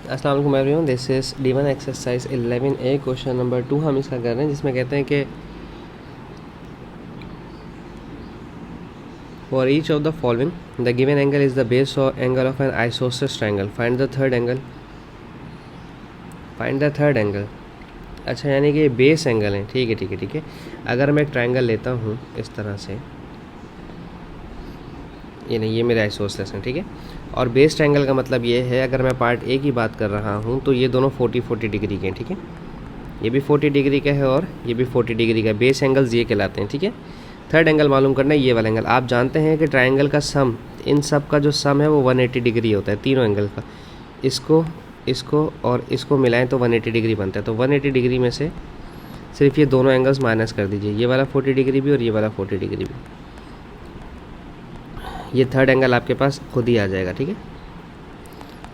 अस्सलाम वालेकुम everyone, this is D1 exercise 11A question number 2 हम इसका कर रहे हैं, जिसमें कहते हैं कि for each of the following the given angle is the base और angle of an isosceles triangle, find the third angle. Find the third angle. अच्छा, यानी कि ये बेस एंगल है। ठीक है ठीक है ठीक है। अगर मैं एक ट्रायंगल लेता हूँ इस तरह से, ये नहीं, ये मेरे आइसोसेलेस हैं। ठीक है। और बेस ट्रायंगल का मतलब ये है, अगर मैं पार्ट ए की बात कर रहा हूँ तो ये दोनों 40 डिग्री के हैं। ठीक है, ये भी 40 डिग्री का है और ये भी 40 डिग्री का। बेस एंगल्स ये कहलाते हैं। ठीक है। थर्ड एंगल मालूम करना है, ये वाला एंगल। आप जानते हैं कि ट्रायंगल का सम, इन सब का जो सम है वो 180 डिग्री होता है, तीनों एंगल का। इसको इसको और इसको मिलाएं तो 180 डिग्री बनता है। तो 180 डिग्री में से सिर्फ ये दोनों एंगल्स माइनस कर दीजिए, ये वाला 40 डिग्री भी और ये वाला 40 डिग्री भी। ये थर्ड एंगल आपके पास खुद ही आ जाएगा। ठीक है,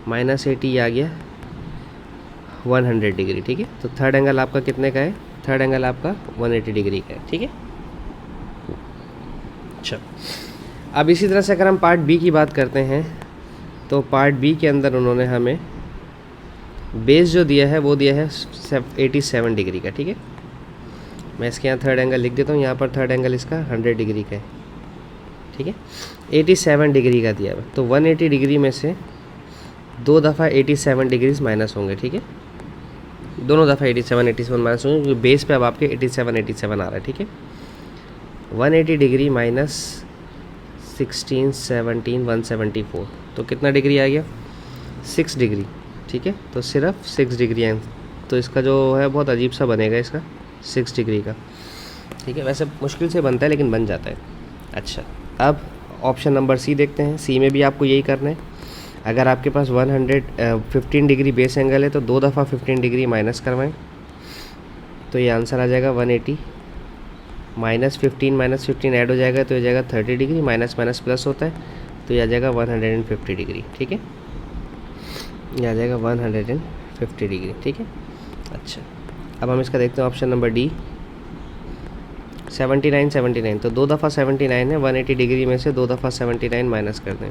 -80 आ गया 100 डिग्री। ठीक है, तो थर्ड एंगल आपका कितने का है? थर्ड एंगल आपका 180 डिग्री का है। ठीक है। अच्छा, अब इसी तरह से अगर हम पार्ट बी की बात करते हैं तो पार्ट बी के अंदर उन्होंने हमें बेस जो दिया है वो दिया है 87 डिग्री का। ठीक है, मैं इसके यहाँ थर्ड एंगल लिख देता हूँ। यहाँ पर थर्ड एंगल इसका 100 डिग्री का है। ठीक है, 87 डिग्री का दिया है। तो 180 डिग्री में से दो दफ़ा 87 डिग्रीज माइनस होंगे। ठीक है, दोनों दफ़ा 87 माइनस होंगे, क्योंकि बेस पे अब आपके 87 आ रहा है। ठीक है, 180 डिग्री माइनस 16 17 174, तो कितना डिग्री आ गया? 6 डिग्री। ठीक है, तो सिर्फ 6 डिग्री है। तो इसका जो है बहुत अजीब सा बनेगा इसका 6 डिग्री का। ठीक है, वैसे मुश्किल से बनता है लेकिन बन जाता है। अच्छा, अब ऑप्शन नंबर सी देखते हैं। सी में भी आपको यही करना है। अगर आपके पास 15 डिग्री बेस एंगल है तो दो दफ़ा 15 डिग्री माइनस करवाएं, तो ये आंसर आ जाएगा 180। -15 ऐड हो जाएगा तो ये जाएगा 30 डिग्री, माइनस माइनस प्लस होता है तो ये आ जाएगा 150 डिग्री। ठीक है, ये आ जाएगा 150 डिग्री। ठीक है। अच्छा, अब हम इसका देखते हैं ऑप्शन नंबर डी, 79 तो दो दफ़ा 79 है। 180 डिग्री में से दो दफ़ा 79 माइनस कर दें।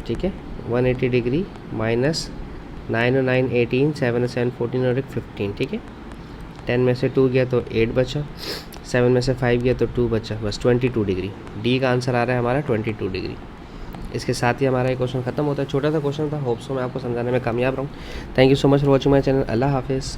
ठीक है, 180 डिग्री माइनस 9 और 9 18, 7 और 7 14 और एक 15। ठीक है, 10 में से 2 गया तो 8 बचा, 7 में से 5 गया तो 2 बचा, बस 22 डिग्री। डी का आंसर आ रहा है हमारा 22 डिग्री। इसके साथ ही हमारा ये क्वेश्चन खत्म होता है। छोटा सा क्वेश्चन था, होप्स मैं आपको समझाने में कामयाब रहूँ। Thank you so much for watching my channel. अल्लाह हाफिज़।